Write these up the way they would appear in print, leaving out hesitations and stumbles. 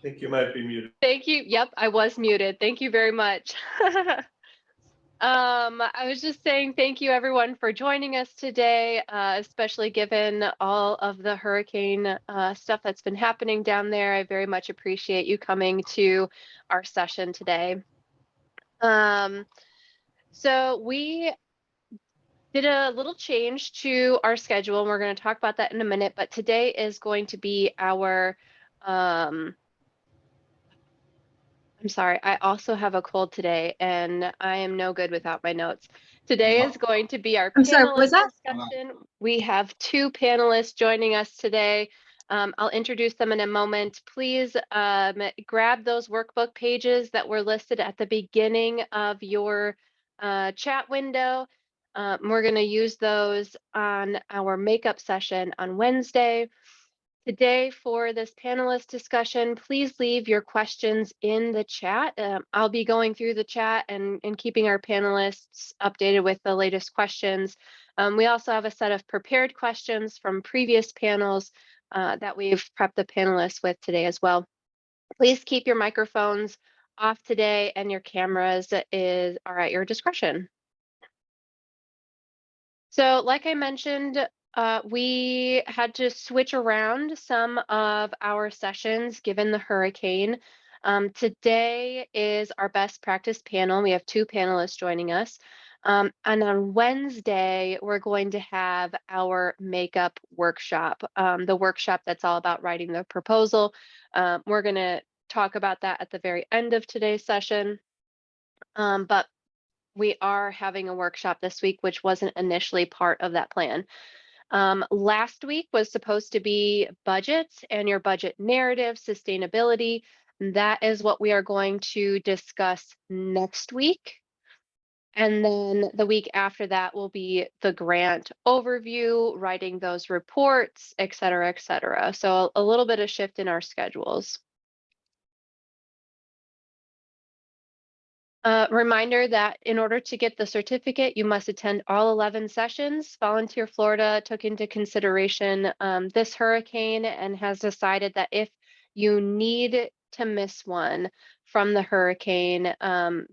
think you might be muted. Thank you. Yep, I was muted. Thank you very much. I was just saying thank you everyone for joining us today, especially given all of the hurricane stuff that's been happening down there. I very much appreciate you coming to our session today. So we did a little change to our schedule, and we're going to talk about that in a minute, but today is going to be our I'm sorry, I also have a cold today, and I am no good without my notes. Today is going to be our panelist discussion. We have two panelists joining us today. I'll introduce them in a moment. Please grab those workbook pages that were listed at the beginning of your chat window. We're going to use those on our makeup session on Wednesday. Today for this panelist discussion, please leave your questions in the chat. I'll be going through the chat and keeping our panelists updated with the latest questions. We also have a set of prepared questions from previous panels that we've prepped the panelists with today as well. Please keep your microphones off today and your cameras are at your discretion. So like I mentioned, we had to switch around some of our sessions given the hurricane. Today is our best practice panel. We have two panelists joining us. And on Wednesday, we're going to have our makeup workshop, the workshop that's all about writing the proposal. We're going to talk about that at the very end of today's session. But we are having a workshop this week, which wasn't initially part of that plan. Last week was supposed to be budgets and your budget narrative, sustainability. That is what we are going to discuss next week. And then the week after that will be the grant overview, writing those reports, et cetera, et cetera. So a little bit of shift in our schedules. Reminder that in order to get the certificate, you must attend all 11 sessions. Volunteer Florida took into consideration this hurricane and has decided that if you need to miss one from the hurricane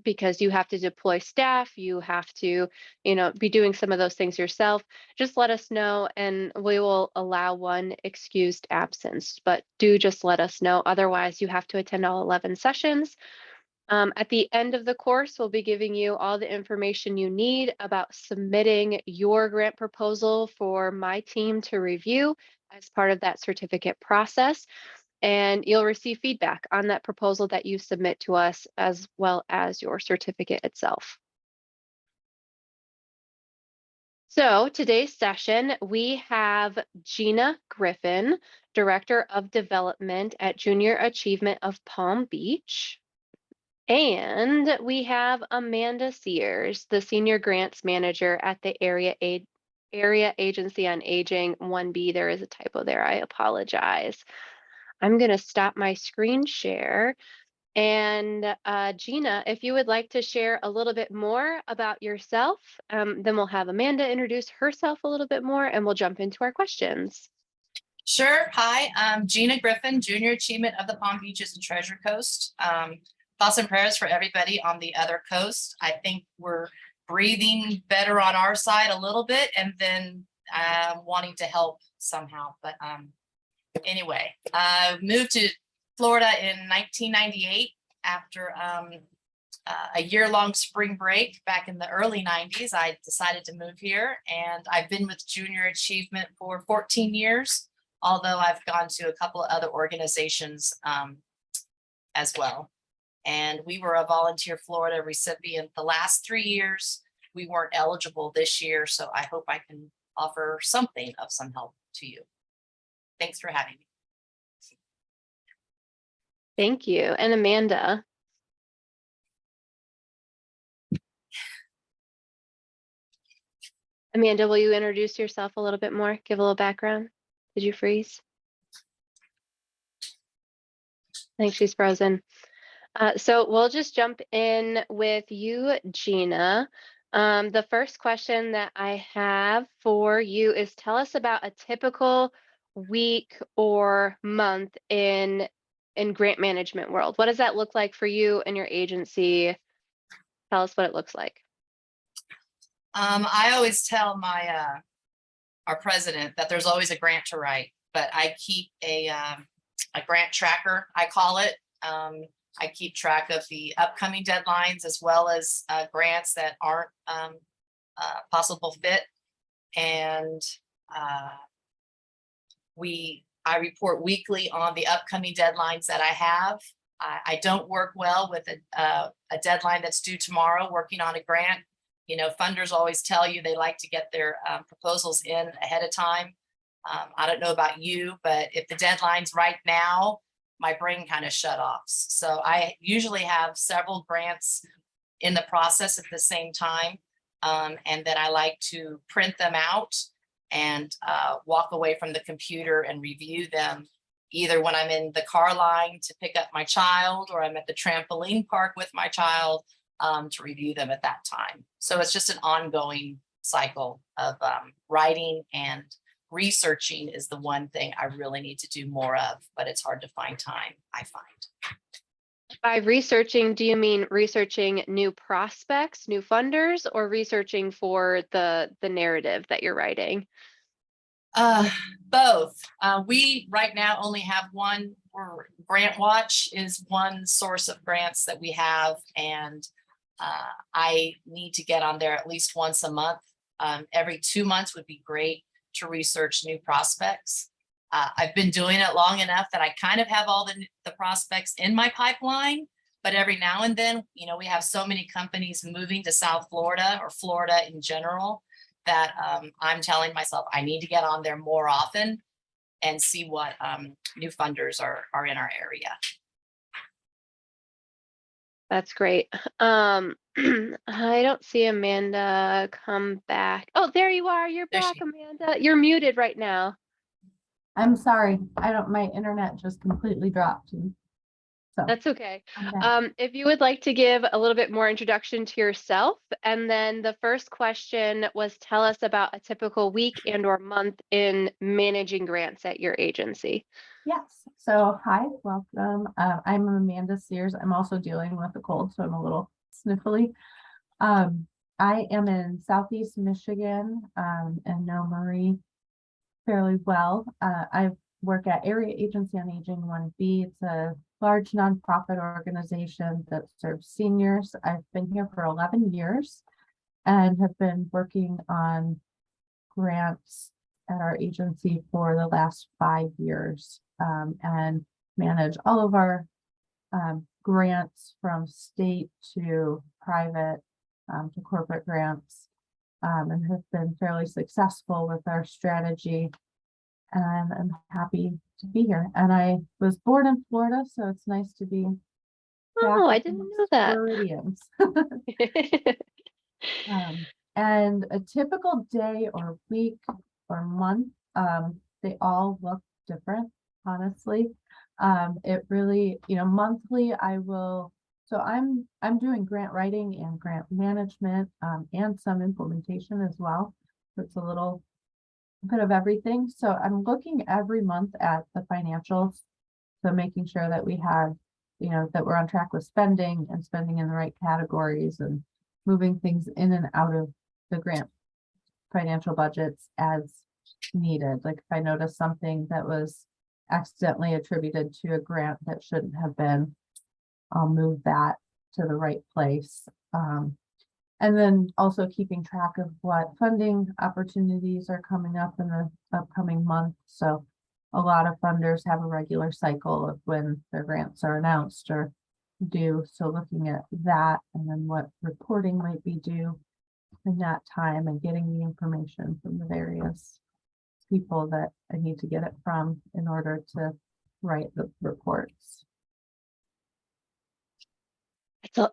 because you have to deploy staff, you have to, be doing some of those things yourself, just let us know and we will allow one excused absence. But do just let us know. Otherwise, you have to attend all 11 sessions. At the end of the course, we'll be giving you all the information you need about submitting your grant proposal for my team to review as part of that certificate process. And you'll receive feedback on that proposal that you submit to us, as well as your certificate itself. So today's session, we have Gina Griffin, Director of Development at Junior Achievement of Palm Beach. And we have Amanda Sears, the Senior Grants Manager at the Area Agency on Aging 1B. There is a typo there. I apologize. I'm going to stop my screen share. And Gina, if you would like to share a little bit more about yourself, then we'll have Amanda introduce herself a little bit more and we'll jump into our questions. Sure. Hi, I'm Gina Griffin, Junior Achievement of the Palm Beaches and Treasure Coast. Thoughts and prayers for everybody on the other coast. I think we're breathing better on our side a little bit and then wanting to help somehow. But anyway, I moved to Florida in 1998 after a year-long spring break back in the early 90s. I decided to move here and I've been with Junior Achievement for 14 years, although I've gone to a couple of other organizations as well. And we were a Volunteer Florida recipient the last 3 years. We weren't eligible this year, so I hope I can offer something of some help to you. Thanks for having me. Thank you. And Amanda. Amanda, will you introduce yourself a little bit more? Give a little background. Did you freeze? I think she's frozen. So we'll just jump in with you, Gina. The first question that I have for you is tell us about a typical week or month in in grant management world? What does that look like for you and your agency? Tell us what it looks like. I always tell my our president that there's always a grant to write, but I keep a grant tracker, I call it. I keep track of the upcoming deadlines as well as grants that aren't possible fit. And I report weekly on the upcoming deadlines that I have. I don't work well with a deadline that's due tomorrow working on a grant. You know, funders always tell you they like to get their proposals in ahead of time. I don't know about you, but if the deadline's right now, my brain kind of shut off. So I usually have several grants in the process at the same time. And then I like to print them out and walk away from the computer and review them, either when I'm in the car line to pick up my child, or I'm at the trampoline park with my child to review them at that time. So it's just an ongoing cycle of writing, and researching is the one thing I really need to do more of, but it's hard to find time, I find. By researching, do you mean researching new prospects, new funders, or researching for the narrative that you're writing? Both. We right now only have one, or Grant Watch is one source of grants that we have, and I need to get on there at least once a month. Every 2 months would be great to research new prospects. I've been doing it long enough that I kind of have all the prospects in my pipeline, but every now and then, you know, we have so many companies moving to South Florida or Florida in general that I'm telling myself I need to get on there more often and see what new funders are in our area. That's great. I don't see Amanda come back. Oh, there you are. You're There back, she. Amanda. You're muted right now. I'm sorry. my internet just completely dropped. So That's okay. I'm back. If you would like to give a little bit more introduction to yourself, and then the first question was, tell us about a typical week and or month in managing grants at your agency. Yes. So hi, welcome. I'm Amanda Sears. I'm also dealing with a cold, so I'm a little sniffly. I am in Southeast Michigan and know Marie fairly well. I work at Area Agency on Aging 1B. It's a large nonprofit organization that serves seniors. I've been here for 11 years and have been working on grants at our agency for the last 5 years, and manage all of our grants from state to private to corporate grants, and have been fairly successful with our strategy. And I'm happy to be here. And I was born in Florida, so it's nice to be back Oh, I didn't know amongst that. Floridians. And a typical day or week or month, they all look different, honestly. It really, monthly so I'm doing grant writing and grant management, and some implementation as well. So it's a little bit of everything. So I'm looking every month at the financials. So making sure that we have, that we're on track with spending and spending in the right categories, and moving things in and out of the grant financial budgets as needed. Like if I notice something that was accidentally attributed to a grant that shouldn't have been, I'll move that to the right place. And then also keeping track of what funding opportunities are coming up in the upcoming month. So a lot of funders have a regular cycle of when their grants are announced or due. So looking at that, and then what reporting might be due in that time, and getting the information from the various people that I need to get it from in order to write the reports.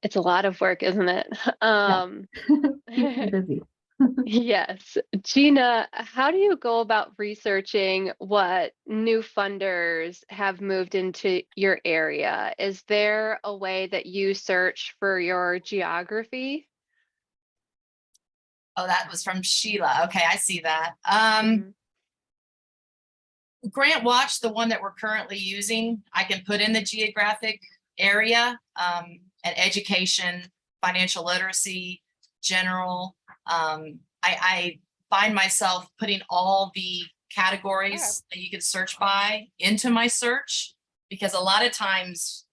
It's a lot of work, isn't it? Keeps me busy. Yes. Gina, how do you go about researching what new funders have moved into your area? Is there a way that you search for your geography? Oh, that was from Sheila. Okay, I see that. Mhm. Grant Watch, the one that we're currently using, I can put in the geographic area, and education, financial literacy, general. I find myself putting all the categories that you can search by into my search, because a lot of times,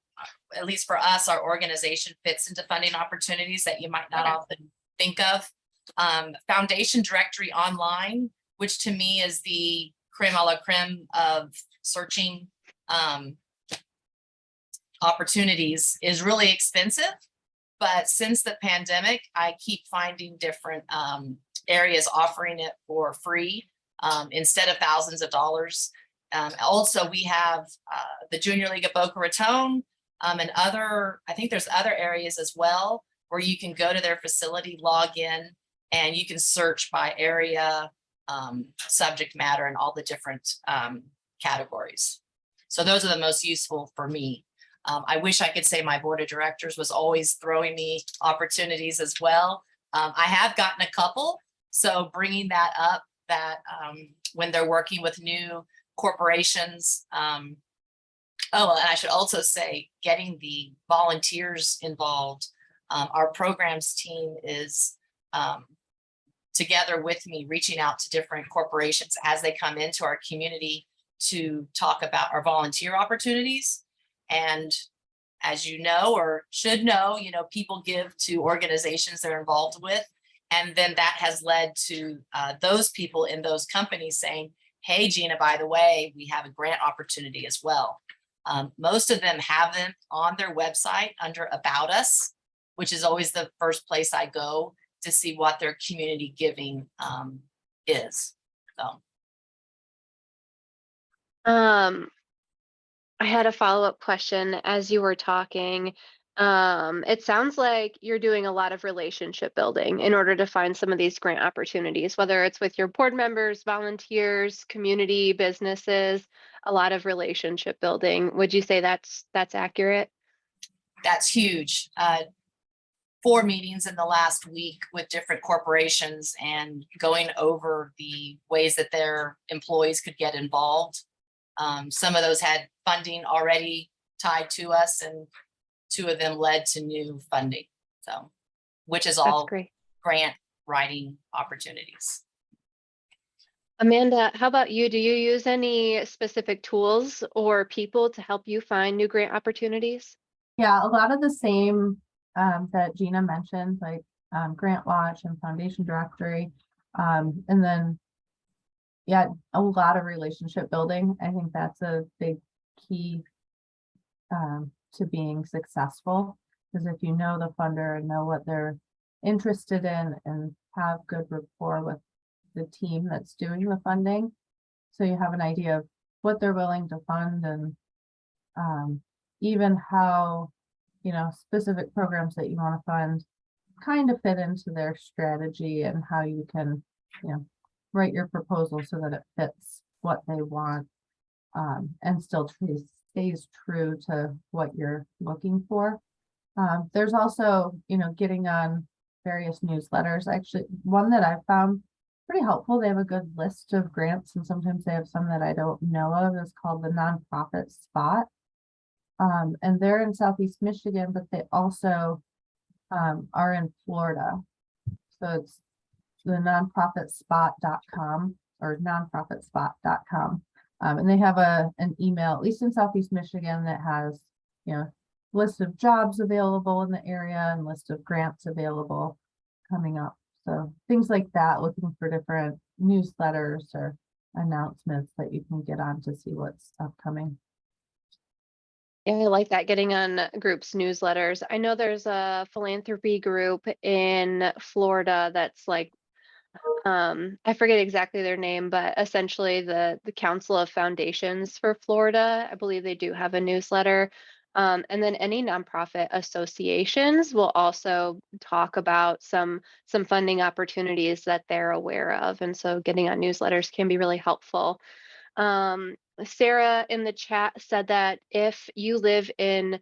at least for us, our organization fits into funding opportunities that you might not often think of. Foundation directory online, which to me is the creme a la creme of searching opportunities, is really expensive. But since the pandemic, I keep finding different areas offering it for free instead of thousands of dollars. Also, we have the Junior League of Boca Raton and other, I think there's other areas as well, where you can go to their facility, log in, and you can search by area, subject matter, and all the different categories. So those are the most useful for me. I wish I could say my board of directors was always throwing me opportunities as well. I have gotten a couple, so bringing that up, that when they're working with new corporations. Oh, and I should also say, getting the volunteers involved. Our programs team is together with me, reaching out to different corporations as they come into our community to talk about our volunteer opportunities. And as you know, or should know, people give to organizations they're involved with. And then that has led to those people in those companies saying, hey, Gina, by the way, we have a grant opportunity as well. Most of them have them on their website under About Us, which is always the first place I go to see what their community giving is. So. I had a follow-up question as you were talking. It sounds like you're doing a lot of relationship building in order to find some of these grant opportunities, whether it's with your board members, volunteers, community, businesses, a lot of relationship building. Would you say that's accurate? That's huge. 4 meetings in the last week with different corporations and going over the ways that their employees could get involved. Some of those had funding already tied to us, and 2 of them led to new funding. So, which is all grant writing opportunities. Amanda, how about you? Do you use any specific tools or people to help you find new grant opportunities? Yeah, a lot of the same that Gina mentioned, like Grant Watch and Foundation Directory. And then, yeah, a lot of relationship building. I think that's a big key to being successful, because if you know the funder and know what they're interested in and have good rapport with the team that's doing the funding, so you have an idea of what they're willing to fund, and even how, specific programs that you want to fund kind of fit into their strategy, and how you can, write your proposal so that it fits what they want, and still stays true to what you're looking for. There's also, getting on various newsletters. Actually, one that I've found pretty helpful, they have a good list of grants, and sometimes they have some that I don't know of, is called the Nonprofit Spot. And they're in Southeast Michigan, but they also are in Florida. So it's the nonprofitspot.com or nonprofitspot.com. And they have an email, at least in Southeast Michigan, that has, list of jobs available in the area and list of grants available coming up. So things like that, looking for different newsletters or announcements that you can get on to see what's upcoming. Yeah, I like that, getting on groups' newsletters. I know there's a philanthropy group in Florida that's like, I forget exactly their name, but essentially the Council of Foundations for Florida. I believe they do have a newsletter. And then any nonprofit associations will also talk about some funding opportunities that they're aware of. And so getting on newsletters can be really helpful. Sarah in the chat said that if you live in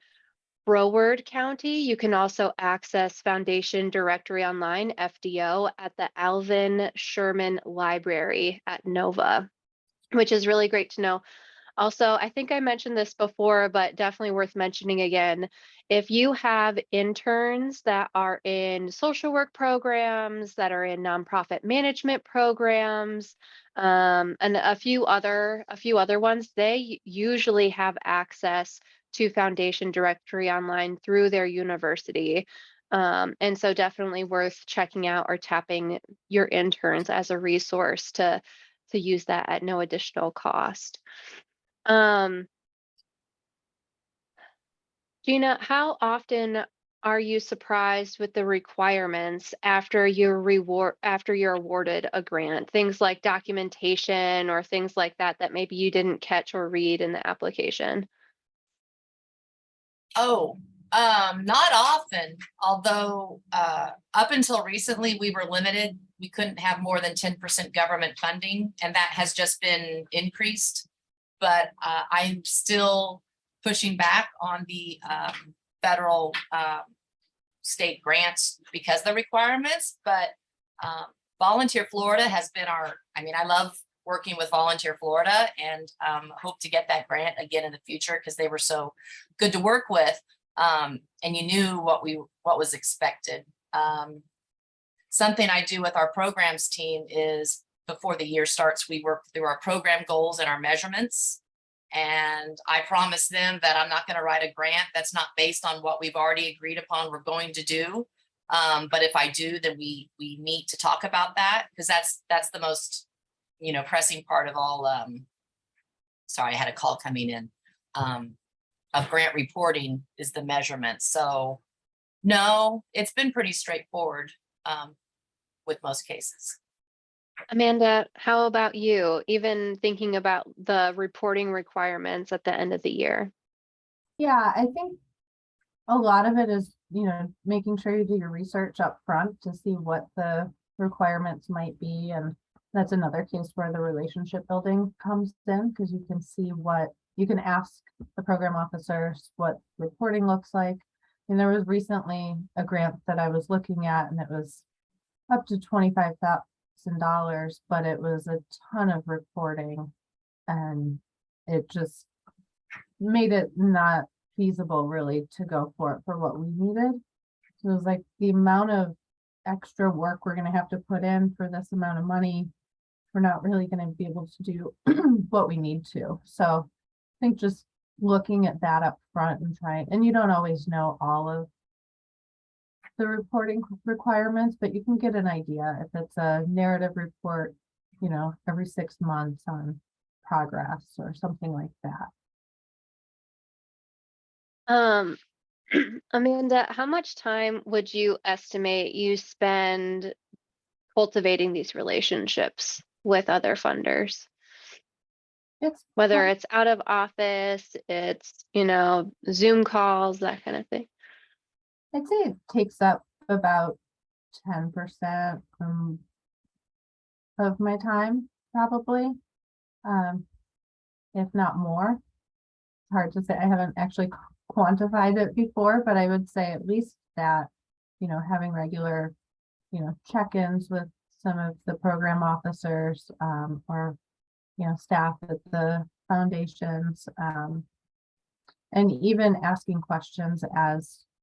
Broward County, you can also access Foundation Directory Online, FDO, at the Alvin Sherman Library at Nova. which is really great to know. Also, I think I mentioned this before, but definitely worth mentioning again. If you have interns that are in social work programs, that are in nonprofit management programs, and a few other ones, they usually have access to Foundation Directory online through their university. And so definitely worth checking out or tapping your interns as a resource to use that at no additional cost. Um, Gina, how often are you surprised with the requirements after you're awarded a grant? Things like documentation or things like that that maybe you didn't catch or read in the application. Oh, not often, although, up until recently, we were limited. We couldn't have more than 10% government funding, and that has just been increased. But, I'm still pushing back on the, federal, state grants because of the requirements, but, Volunteer Florida has been I mean, I love working with Volunteer Florida and, hope to get that grant again in the future because they were so good to work with. And you knew what was expected. Something I do with our programs team is before the year starts, we work through our program goals and our measurements. And I promise them that I'm not going to write a grant that's not based on what we've already agreed upon we're going to do. But if I do, then we meet to talk about that because that's the most, pressing part of all. Sorry, I had a call coming in. Of grant reporting is the measurement. So no, it's been pretty straightforward with most cases. Amanda, how about you? Even thinking about the reporting requirements at the end of the year. Yeah, I think a lot of it is, making sure you do your research up front to see what the requirements might be. And that's another case where the relationship building comes in because you can see what you can ask the program officers what reporting looks like. And there was recently a grant that I was looking at and it was up to $25,000, but it was a ton of reporting and it just made it not feasible really to go for it for what we needed. So it was like the amount of extra work we're going to have to put in for this amount of money, we're not really going to be able to do what we need to. So I think just looking at that up front and trying, and you don't always know all of the reporting requirements, but you can get an idea if it's a narrative report, every 6 months on progress or something like that. Amanda, how much time would you estimate you spend cultivating these relationships with other funders? It's Whether it's out of office, it's, Zoom calls, that kind of thing. I'd say it takes up about 10% of my time, probably, if not more. It's hard to say. I haven't actually quantified it before, but I would say at least that, having regular, check-ins with some of the program officers or, staff at the foundations, and even asking questions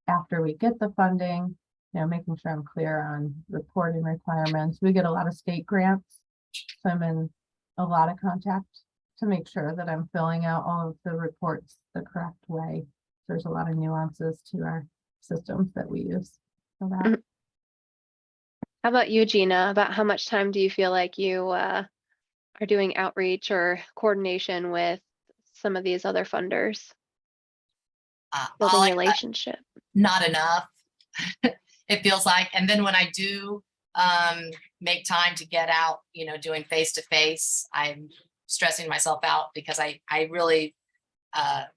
after we get the funding, making sure I'm clear on reporting requirements. We get a lot of state grants, so I'm in a lot of contact to make sure that I'm filling out all of the reports the correct way. There's a lot of nuances to our systems that we use for that. How about you, Gina? About how much time do you feel like you are doing outreach or coordination with some of these other funders? Building relationship. Not enough. It feels like, and then when I do make time to get out, doing face-to-face, I'm stressing myself out because I really,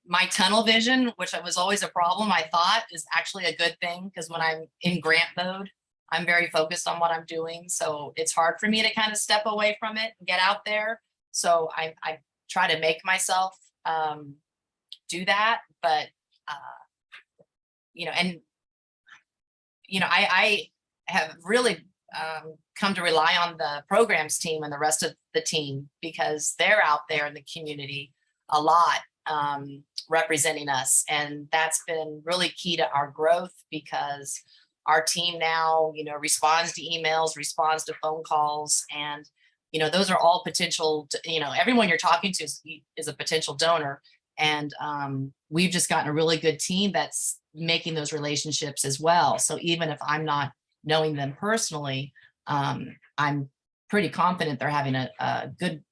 my tunnel vision, which was always a problem, I thought is actually a good thing because when I'm in grant mode, I'm very focused on what I'm doing. So it's hard for me to kind of step away from it and get out there. So I try to make myself do that, but I have really come to rely on the programs team and the rest of the team because they're out there in the community a lot, representing us. And that's been really key to our growth because our team now, responds to emails, responds to phone calls, and those are all potential, everyone you're talking to is a potential donor. And we've just gotten a really good team that's making those relationships as well. So even if I'm not knowing them personally, I'm pretty confident they're having a good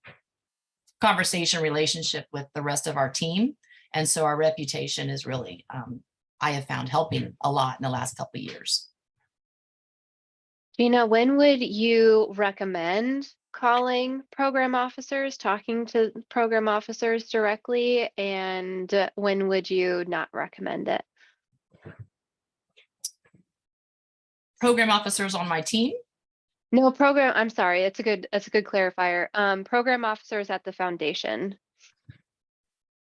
conversation relationship with the rest of our team. And so our reputation is really, I have found, helping a lot in the last couple of years. Gina, when would you recommend calling program officers, talking to program officers directly, and when would you not recommend it? Program officers on my team? No, I'm sorry, it's a good clarifier. Program officers at the foundation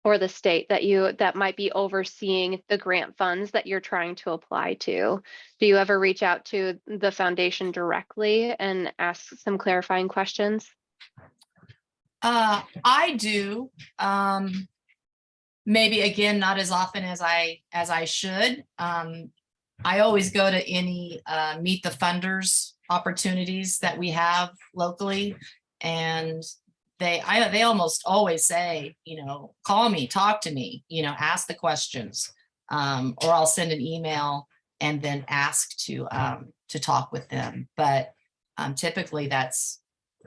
or the state that might be overseeing the grant funds that you're trying to apply to. Do you ever reach out to the foundation directly and ask some clarifying questions? I do. Maybe again, not as often as I should. I always go to any meet the funders opportunities that we have locally, and they almost always say, call me, talk to me, ask the questions, or I'll send an email and then ask to talk with them. But typically that's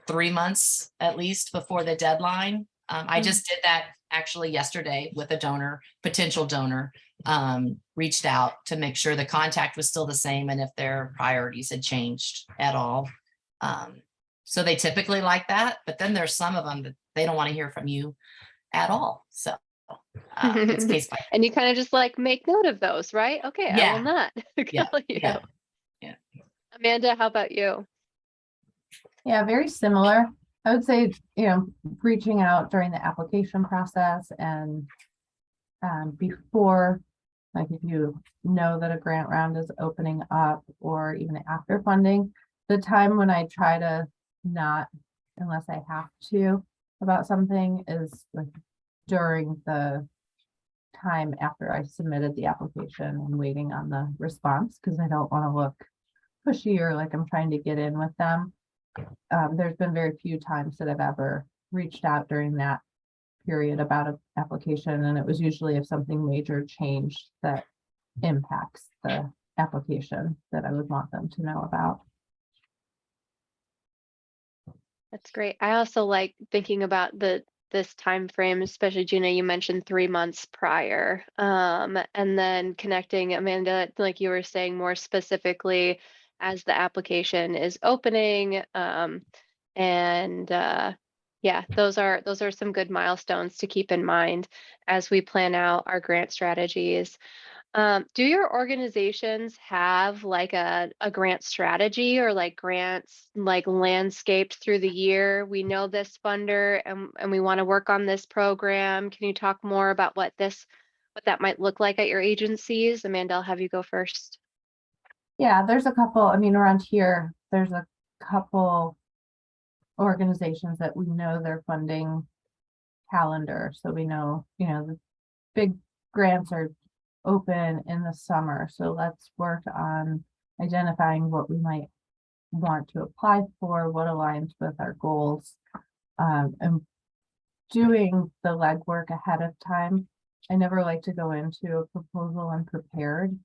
3 months at least before the deadline. I just did that actually yesterday with a potential donor, reached out to make sure the contact was still the same and if their priorities had changed at all. So they typically like that, but then there's some of them that they don't want to hear from you at all. So it's case by. And you kind of just like make note of those, right? Okay, I Yeah. will not call you. Yeah. Amanda, how about you? Yeah, very similar. I would say, reaching out during the application process and before, like if you know that a grant round is opening up or even after funding, the time when I try to not, unless I have to, about something is like during the time after I submitted the application and waiting on the response, because I don't want to look pushy or like I'm trying to get in with them. There's been very few times that I've ever reached out during that period about an application, and it was usually if something major changed that impacts the application that I would want them to know about. That's great. I also like thinking about this time frame, especially Gina, you mentioned 3 months prior, and then connecting Amanda, like you were saying, more specifically as the application is opening, yeah, those are some good milestones to keep in mind as we plan out our grant strategies. Do your organizations have like a grant strategy or like grants like landscaped through the year? We know this funder and we want to work on this program. Can you talk more about what that might look like at your agencies? Amanda, I'll have you go first. Yeah, there's a couple, around here, there's a couple organizations that we know their funding calendar. So we know, the big grants are open in the summer. So let's work on identifying what we might want to apply for, what aligns with our goals, and doing the legwork ahead of time. I never like to go into a proposal unprepared,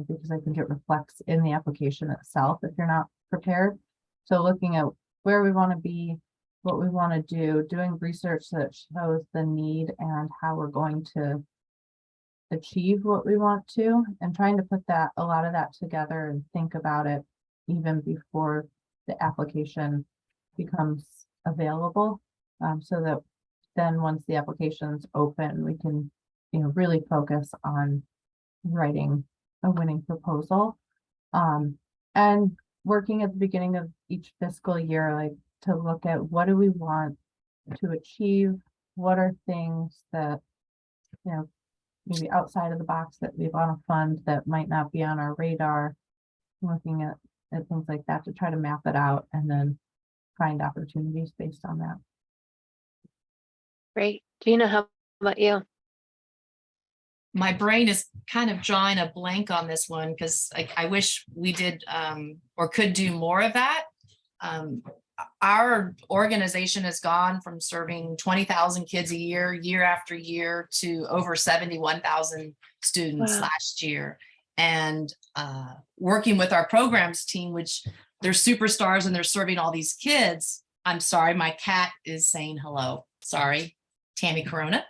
because I think it reflects in the application itself if you're not prepared. So looking at where we want to be, what we want to do, doing research that shows the need and how we're going to achieve what we want to, and trying to put a lot of that together and think about it even before the application becomes available, so that then once the application's open, we can really focus on writing a winning proposal, and working at the beginning of each fiscal year, like to look at what do we want to achieve, what are things that maybe outside of the box that we want to fund that might not be on our radar, looking at and things like that to try to map it out and then find opportunities based on that. Great. Gina, how about you? My brain is kind of drawing a blank on this one because I wish we did or could do more of that. Our organization has gone from serving 20,000 kids a year after year, to over 71,000 students Wow. last year. And working with our programs team, which they're superstars and they're serving all these kids. I'm sorry, my cat is saying hello. Sorry, Tammy Corona.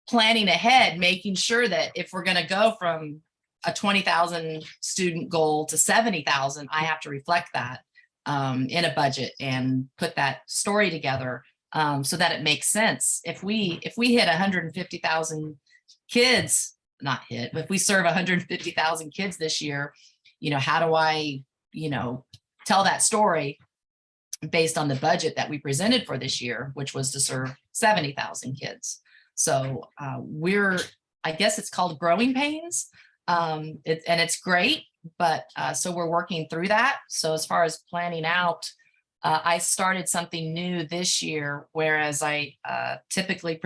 Planning ahead, making sure that if we're going to go from a 20,000 student goal to 70,000, I have to reflect that in a budget and put that story together so that it makes sense. If we hit 150,000 kids, not hit, but if we serve 150,000 kids this year, how do I, tell that story based on the budget that we presented for this year, which was to serve 70,000 kids. So I guess it's called growing pains. And it's great, but so we're working through that. So as far as planning out, I started something new this year, whereas I typically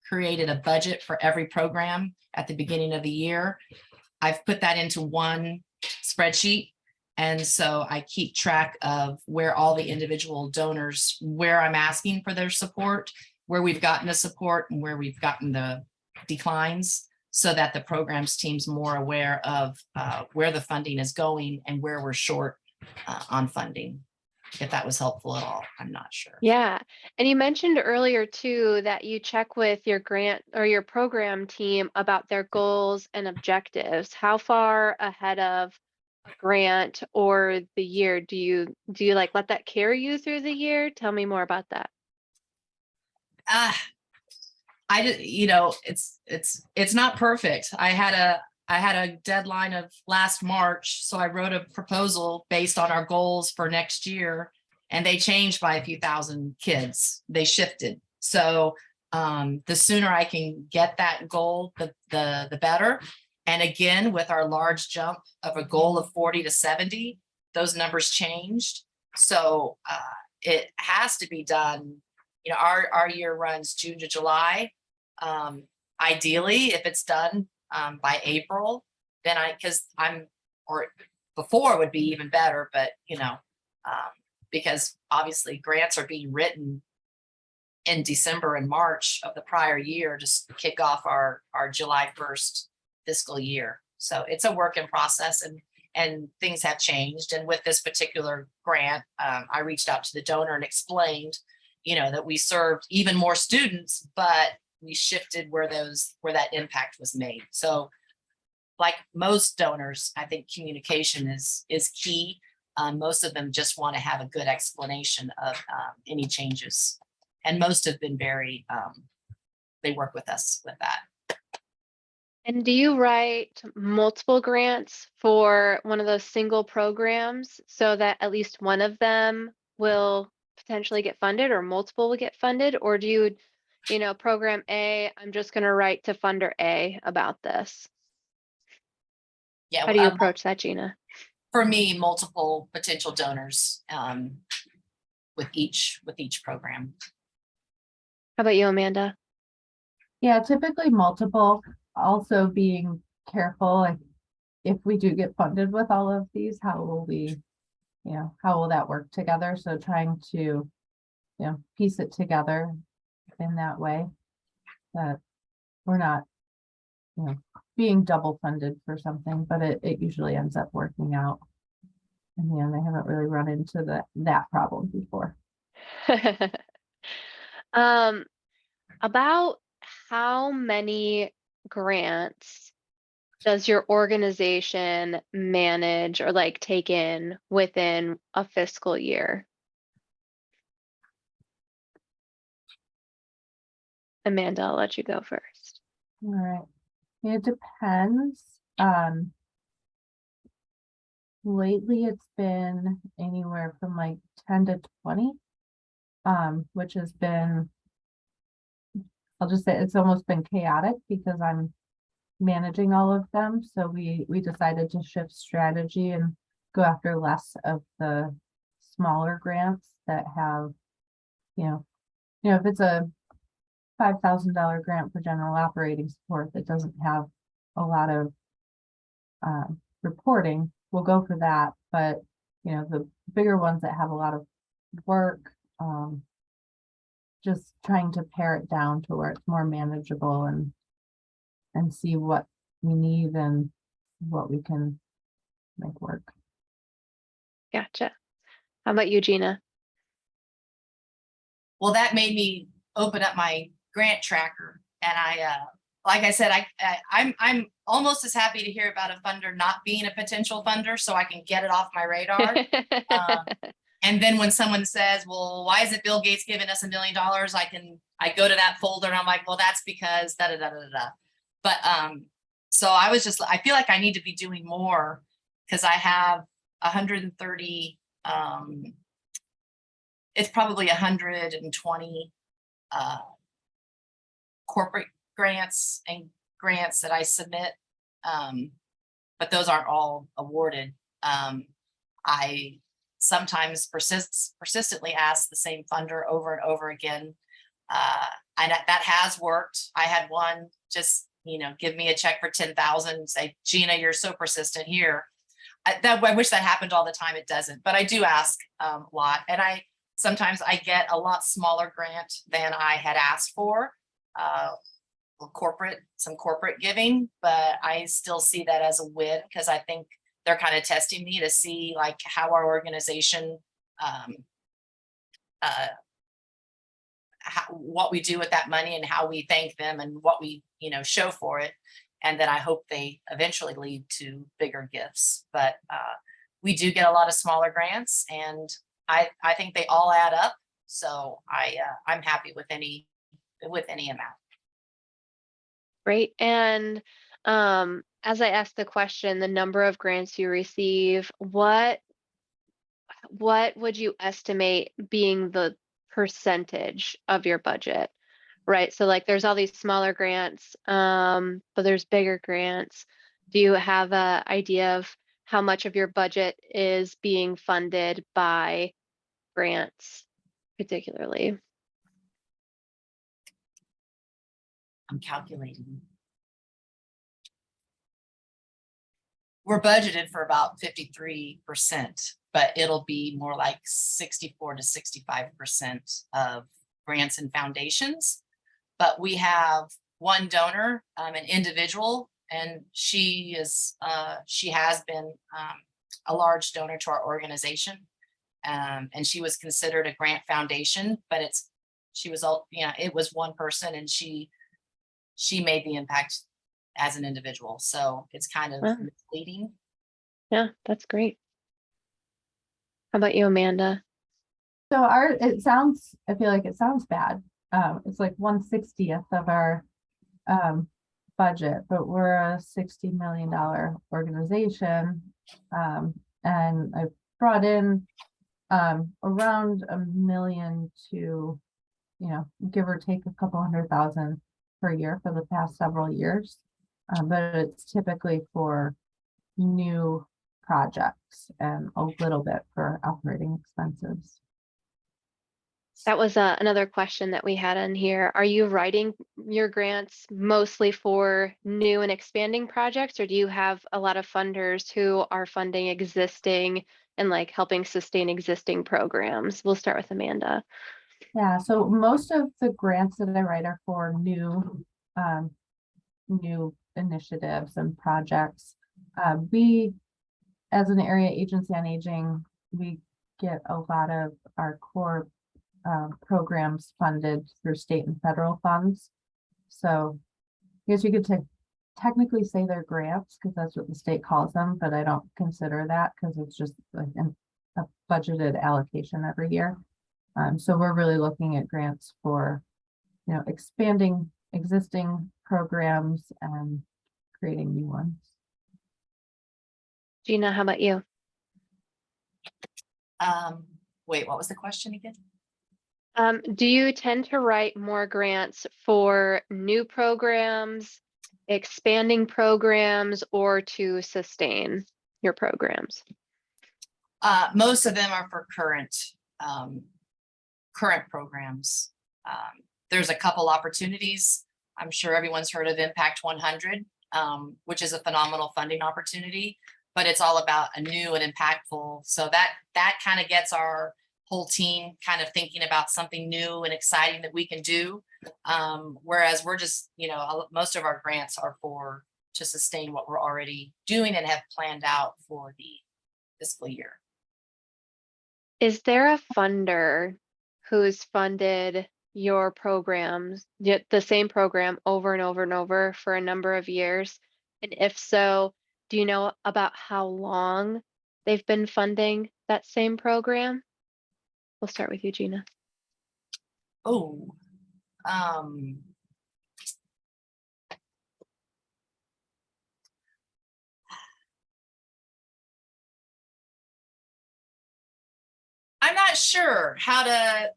created a budget for every program at the beginning of the year. I've put that into one spreadsheet. And so I keep track of where all the individual donors, where I'm asking for their support, where we've gotten the support and where we've gotten the declines, so that the programs team's more aware of where the funding is going and where we're short on funding. If that was helpful at all, I'm not sure. Yeah. And you mentioned earlier too that you check with your grant or your program team about their goals and objectives. How far ahead of a grant or the year do you like let that carry you through the year? Tell me more about that. I did, it's not perfect. I had a deadline of last March, so I wrote a proposal based on our goals for next year, and they changed by a few thousand kids. They shifted. So the sooner I can get that goal, the better. And again, with our large jump of a goal of 40 to 70, those numbers changed. So it has to be done. Our year runs June to July. Ideally, if it's done by April, then or before would be even better, but because obviously grants are being written in December and March of the prior year to kick off our July 1st fiscal year. So it's a work in process, and things have changed. And with this particular grant, I reached out to the donor and explained, that we served even more students, but we shifted where that impact was made. So like most donors, I think communication is key. Most of them just want to have a good explanation of any changes. And most have been very, they work with us with that. And do you write multiple grants for one of those single programs so that at least one of them will potentially get funded or multiple will get funded? Or do you, program A, I'm just going to write to funder A about this? Yeah. How do you approach that, Gina? For me, multiple potential donors with each program. How about you, Amanda? Yeah, typically multiple. Also being careful, like if we do get funded with all of these, how will that work together? So trying to, piece it together in that way, that we're not, being double funded for something, but it usually ends up working out. In the end, I haven't really run into that problem before. About how many grants does your organization manage or take in within a fiscal year? Amanda, I'll let you go first. All right. It depends. Lately it's been anywhere from 10 to 20, which has been, I'll just say it's almost been chaotic because I'm managing all of them. So we decided to shift strategy and go after less of the smaller grants that have, if it's a $5,000 grant for general operating support that doesn't have a lot of reporting, we'll go for that. But the bigger ones that have a lot of work, just trying to pare it down to where it's more manageable and see what we need and what we can make work. Gotcha. How about you, Gina? Well, that made me open up my grant tracker, and like I said, I'm almost as happy to hear about a funder not being a potential funder, so I can get it off my radar. And then when someone says, well, why isn't Bill Gates giving us $1 million? I go to that folder and I'm like, well, that's because da da da da da. But so I feel like I need to be doing more, because I have 130, it's probably 120 corporate grants and grants that I submit, but those aren't all awarded. I sometimes persistently ask the same funder over and over again, and that has worked. I had one just give me a check for 10,000, say, Gina, you're so persistent here. I wish that happened all the time. It doesn't, but I do ask a lot, and sometimes I get a lot smaller grant than I had asked for, some corporate giving, but I still see that as a win, because I think they're kind of testing me to see like how our organization, what we do with that money and how we thank them and what we, show for it. And then I hope they eventually lead to bigger gifts. But we do get a lot of smaller grants, and I think they all add up. So I'm happy with any amount. Great. And as I asked the question, the number of grants you receive, what would you estimate being the percentage of your budget? Right. So like there's all these smaller grants, but there's bigger grants. Do you have an idea of how much of your budget is being funded by grants particularly? I'm calculating. We're budgeted for about 53%, but it'll be more like 64 to 65% of grants and foundations. But we have one donor, an individual, and she has been a large donor to our organization, and she was considered a grant foundation, but it was one person, and she made the impact as an individual. So it's kind of misleading. Yeah, that's great. How about you, Amanda? So I feel like it sounds bad. It's like 1/60th of our budget, but we're a $60 million organization. And I brought in around $1 million to, give or take a couple $100,000 per year for the past several years. But it's typically for new projects and a little bit for operating expenses. That was another question that we had in here. Are you writing your grants mostly for new and expanding projects, or do you have a lot of funders who are funding existing and like helping sustain existing programs? We'll start with Amanda. Yeah, so most of the grants that I write are for new initiatives and projects. We, as an area agency on aging, we get a lot of our core programs funded through state and federal funds. So I guess you could technically say they're grants, because that's what the state calls them, but I don't consider that, because it's just like a budgeted allocation every year. So we're really looking at grants for, expanding existing programs and creating new ones. Gina, how about you? Wait, what was the question again? Do you tend to write more grants for new programs, expanding programs or to sustain your programs? Most of them are for current programs. There's a couple opportunities. I'm sure everyone's heard of Impact 100, which is a phenomenal funding opportunity, but it's all about a new and impactful. So that kind of gets our whole team kind of thinking about something new and exciting that we can do. Whereas we're just, most of our grants are to sustain what we're already doing and have planned out for the fiscal year. Is there a funder who's funded your programs, the same program over and over and over for a number of years? And if so, do you know about how long they've been funding that same program? We'll start with you, Gina. Oh, I'm not sure how to,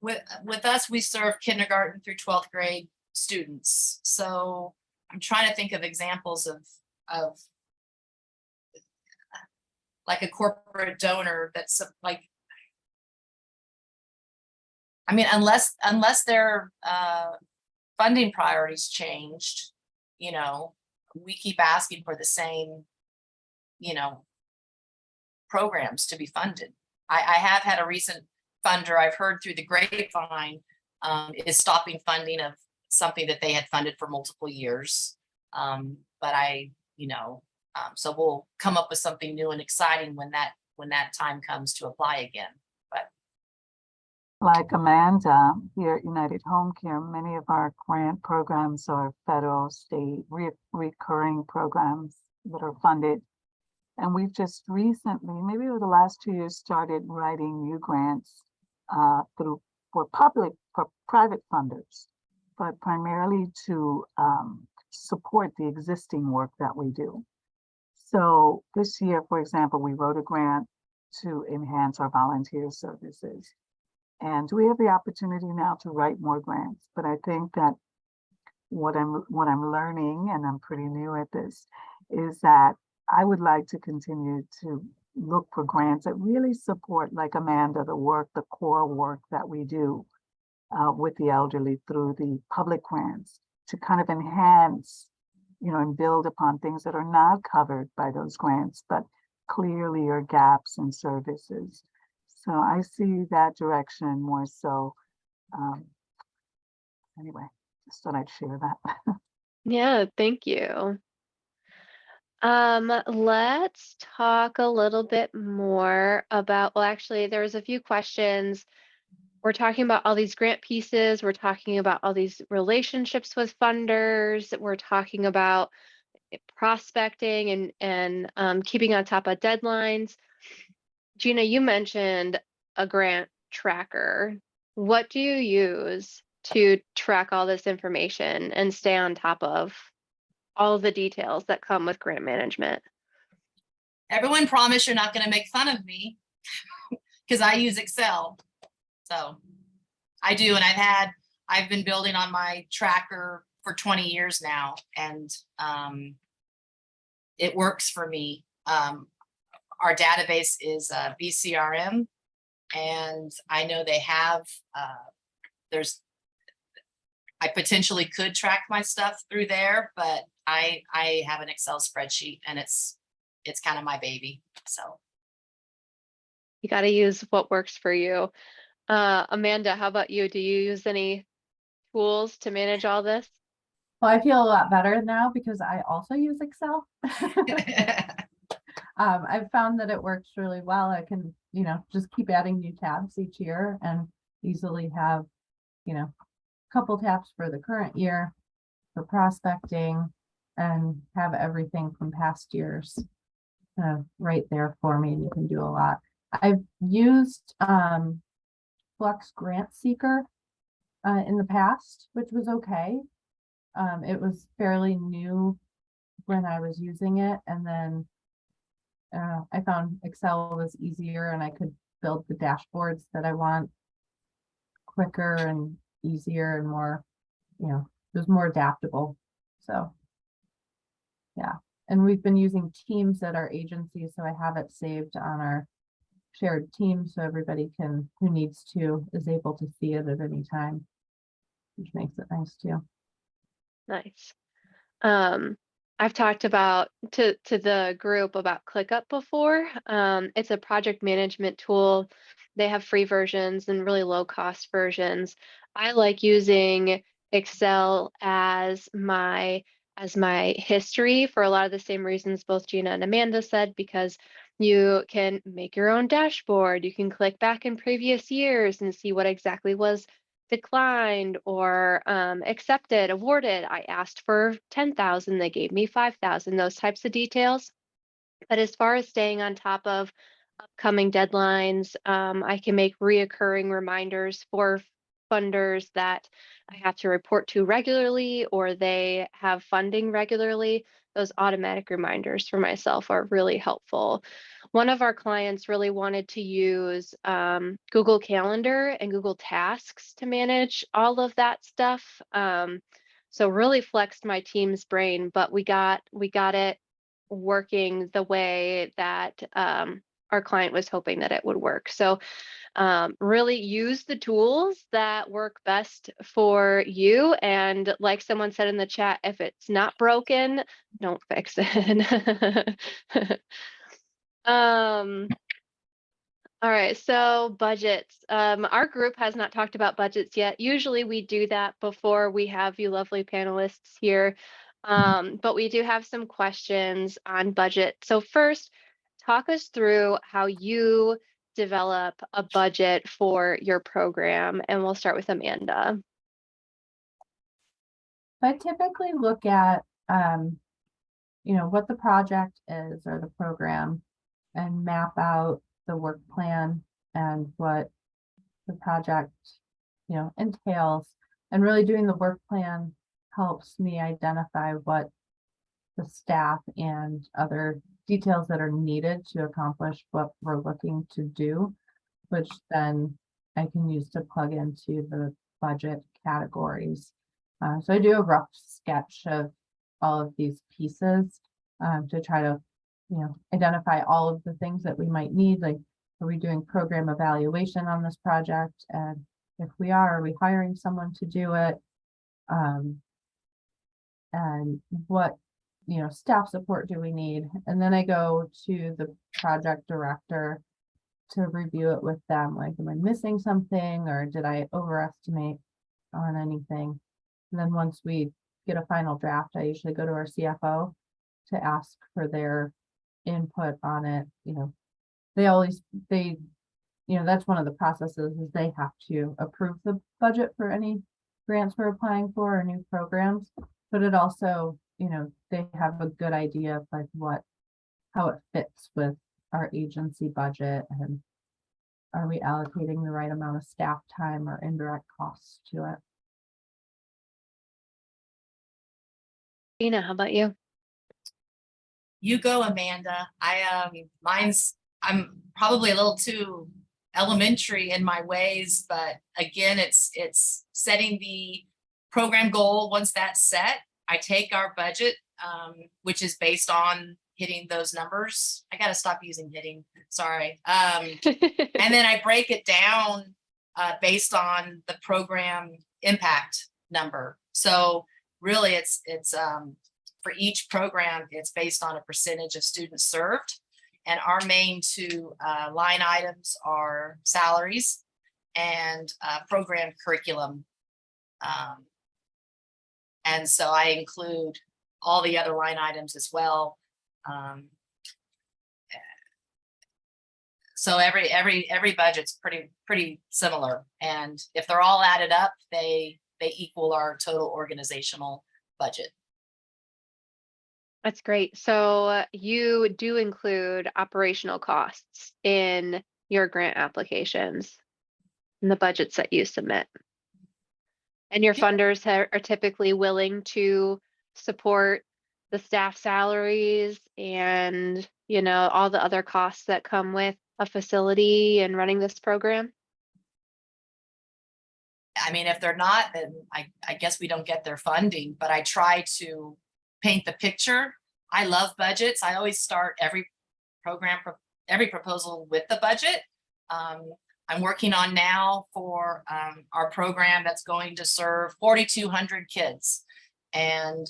with us, we serve kindergarten through 12th grade students. So I'm trying to think of examples of like a corporate donor that's like, I mean, unless their funding priorities changed, we keep asking for the same, programs to be funded. I have had a recent funder I've heard through the grapevine is stopping funding of something that they had funded for multiple years. But so we'll come up with something new and exciting when that time comes to apply again. But like Amanda here at United Home Care, many of our grant programs are federal, state, recurring programs that are funded. And we've just recently, maybe over the last 2 years, started writing new grants for private funders, but primarily to support the existing work that we do. So this year, for example, we wrote a grant to enhance our volunteer services. And we have the opportunity now to write more grants. But I think that what I'm learning, and I'm pretty new at this, is that I would like to continue to look for grants that really support, like Amanda, the core work that we do with the elderly through the public grants, to kind of enhance, and build upon things that are not covered by those grants, but clearly are gaps in services. So I see that direction more so. Anyway, just thought I'd share that. Yeah, thank you. Let's talk a little bit more about, well, actually, there was a few questions. We're talking about all these grant pieces. We're talking about all these relationships with funders. We're talking about prospecting and keeping on top of deadlines. Gina, you mentioned a grant tracker. What do you use to track all this information and stay on top of all of the details that come with grant management? everyone promise you're not going to make fun of me because I use Excel. So I do. And I've been building on my tracker for 20 years now, and it works for me. Our database is BCRM, and I know they have, I potentially could track my stuff through there, but I have an Excel spreadsheet, and it's kind of my baby. So You got to use what works for you. Amanda, how about you? Do you use any tools to manage all this? Well, I feel a lot better now because I also use Excel. I've found that it works really well. I can, just keep adding new tabs each year and easily have, a couple tabs for the current year for prospecting, and have everything from past years right there for me. You can do a lot. I've used Flux Grant Seeker in the past, which was okay. It was fairly new when I was using it, and then I found Excel was easier, and I could build the dashboards that I want quicker and easier and more, So it's more adaptable. So, yeah. And we've been using Teams at our agency, so I have it saved on our shared team, so everybody can, who needs to, is able to see it at any time, which makes it nice too. Nice. I've talked about to the group about ClickUp before. It's a project management tool. They have free versions and really low cost versions. I like using Excel as my history for a lot of the same reasons both Gina and Amanda said, because you can make your own dashboard. You can click back in previous years and see what exactly was declined or accepted, awarded. I asked for 10,000, they gave me 5,000, those types of details. But as far as staying on top of upcoming deadlines, I can make reoccurring reminders for funders that I have to report to regularly or they have funding regularly. Those automatic reminders for myself are really helpful. One of our clients really wanted to use Google Calendar and Google Tasks to manage all of that stuff. So really flexed my team's brain, but we got it working the way that our client was hoping that it would work. So really use the tools that work best for you. And like someone said in the chat, if it's not broken, don't fix it. All right, so budgets. Our group has not talked about budgets yet. Usually we do that before we have you lovely panelists here. But we do have some questions on budget. So first, talk us through how you develop a budget for your program, and we'll start with Amanda. I typically look at, what the project is or the program and map out the work plan and what the project, entails. And really doing the work plan helps me identify what the staff and other details that are needed to accomplish what we're looking to do, which then I can use to plug into the budget categories. So I do a rough sketch of all of these pieces to try to, identify all of the things that we might need. Like, are we doing program evaluation on this project? And if we are we hiring someone to do it? And what, staff support do we need? And then I go to the project director to review it with them. Like, am I missing something or did I overestimate on anything? And then once we get a final draft, I usually go to our CFO to ask for their input on it. That's one of the processes is they have to approve the budget for any grants we're applying for or new programs. But it also, they have a good idea of like how it fits with our agency budget and are we allocating the right amount of staff time or indirect costs to it? Gina, how about you? You go, Amanda. I'm probably a little too elementary in my ways, but again, it's setting the program goal. Once that's set, I take our budget, which is based on hitting those numbers. I got to stop using hitting, sorry. And then I break it down based on the program impact number. So really it's for each program, it's based on a percentage of students served. And our main two line items are salaries and program curriculum. And so I include all the other line items as well. So every budget's pretty similar. And if they're all added up, they equal our total organizational budget. That's great. So you do include operational costs in your grant applications and the budgets that you submit. And your funders are typically willing to support the staff salaries and, all the other costs that come with a facility and running this program. I mean, if they're not, then I guess we don't get their funding, but I try to paint the picture. I love budgets. I always start every every proposal with the budget. I'm working on now for our program that's going to serve 4,200 kids. And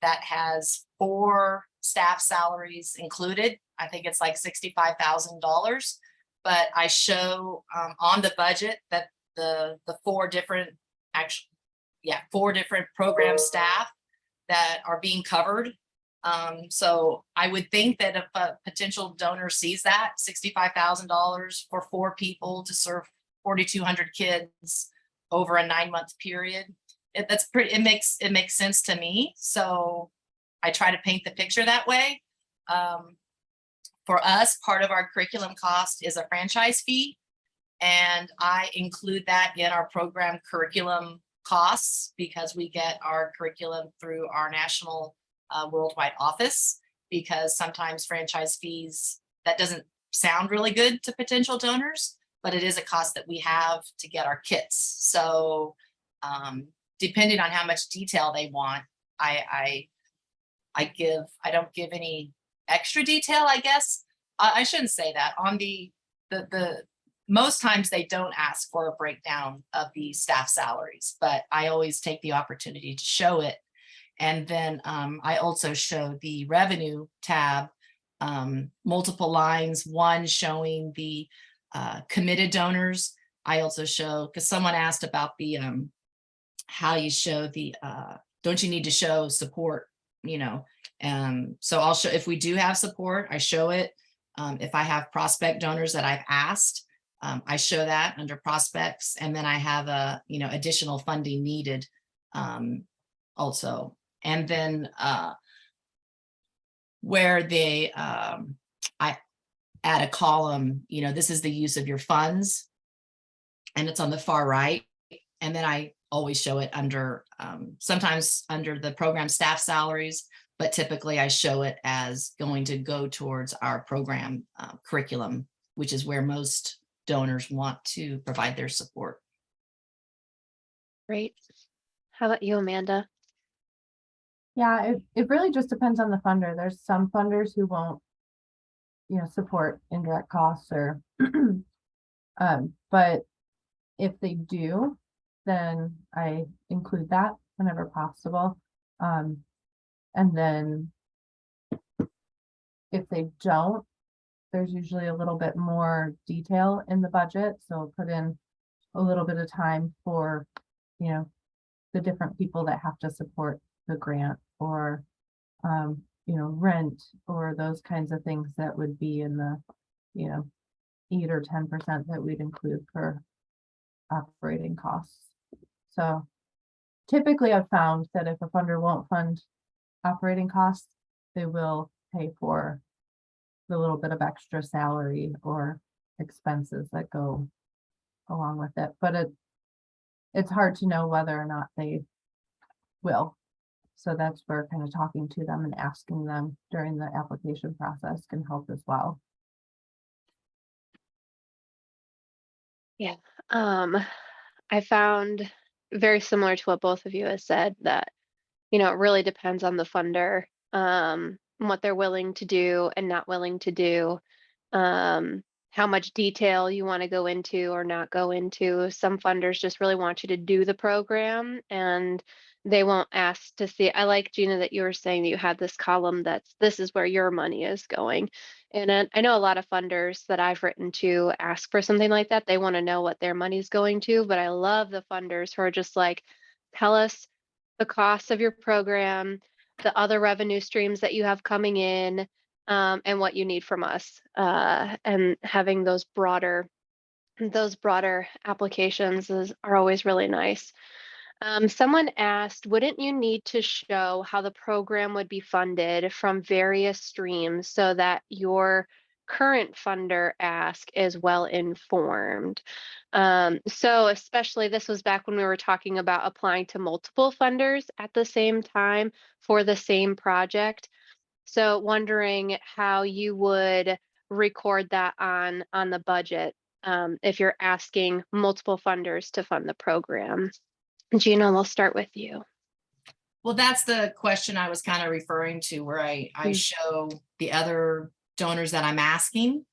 that has 4 staff salaries included. I think it's like $65,000. But I show on the budget that the 4 different, actually, yeah, 4 different program staff that are being covered. So I would think that if a potential donor sees that $65,000 for 4 people to serve 4,200 kids over a 9-month period, it makes sense to me. So I try to paint the picture that way. For us, part of our curriculum cost is a franchise fee, and I include that in our program curriculum costs because we get our curriculum through our national worldwide office, because sometimes franchise fees, that doesn't sound really good to potential donors, but it is a cost that we have to get our kits. So depending on how much detail they want, I don't give any extra detail, I guess. I shouldn't say that. On the most times they don't ask for a breakdown of the staff salaries, but I always take the opportunity to show it. And then I also show the revenue tab, multiple lines, one showing the committed donors. I also show, because someone asked about the how you show the don't you need to show support, you know? So I'll show, if we do have support, I show it. If I have prospect donors that I've asked, I show that under prospects, and then I have a, you know, additional funding needed also. And then where they, I add a column, you know, this is the use of your funds, and it's on the far right. And then I always show it under, sometimes under the program staff salaries, but typically I show it as going to go towards our program curriculum, which is where most donors want to provide their support. Great. How about you, Amanda? Yeah, it really just depends on the funder. There's some funders who won't, you know, support indirect costs or, but if they do, then I include that whenever possible. And then if they don't, there's usually a little bit more detail in the budget. So I'll put in a little bit of time for, you know, the different people that have to support the grant, or, you know, rent, or those kinds of things that would be in the, you know, 8 or 10% that we'd include for operating costs. So typically I've found that if a funder won't fund operating costs, they will pay for the little bit of extra salary or expenses that go along with it. But it's hard to know whether or not they will. So that's where kind of talking to them and asking them during the application process can help as well. Yeah. I found very similar to what both of you have said, that, you know, it really depends on the funder, what they're willing to do and not willing to do, how much detail you want to go into or not go into. Some funders just really want you to do the program, and they won't ask to see. I like, Gina, that you were saying that you had this column that's, this is where your money is going. And I know a lot of funders that I've written to ask for something like that. They want to know what their money's going to, but I love the funders who are just like, tell us the cost of your program, the other revenue streams that you have coming in, and what you need from us. And having those broader applications are always really nice. Someone asked, wouldn't you need to show how the program would be funded from various streams so that your current funder ask is well informed? So especially, this was back when we were talking about applying to multiple funders at the same time for the same project. So wondering how you would record that on the budget, if you're asking multiple funders to fund the program. Gina, we'll start with you. Well, that's the question I was kind of referring to, where I Mm. show the other donors that I'm asking.